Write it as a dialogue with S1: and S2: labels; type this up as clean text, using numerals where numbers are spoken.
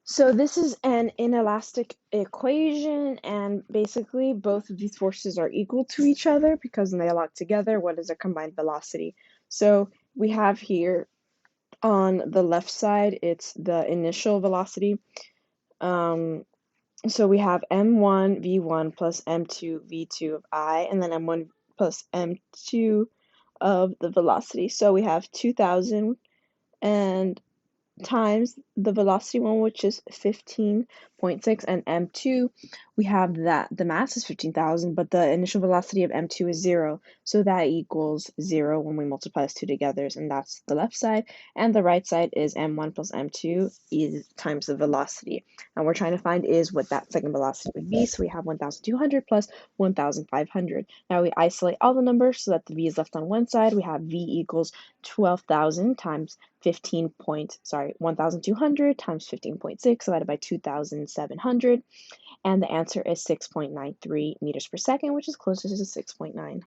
S1: So this is an inelastic equation, and basically both of these forces are equal to each other because when they lock together, what is a combined velocity? So we have here on the left side, it's the initial velocity. So we have m1 v1 plus m2 v2 of I, and then m1 plus m2 of the velocity. So we have 2,000 and times the velocity one, which is 15.6, and m2, we have that the mass is 15,000, but the initial velocity of m2 is 0, so that equals 0 when we multiply those two together, and that's the left side. And the right side is m1 plus m2 is times the velocity, and we're trying to find is what that second velocity would be. So we have 1,200 plus 1,500. Now we isolate all the numbers so that the v is left on one side. We have v equals 12,000 times 1,200 times 15.6 divided by 2,700, and the answer is 6.93 meters per second, which is closest to 6.9.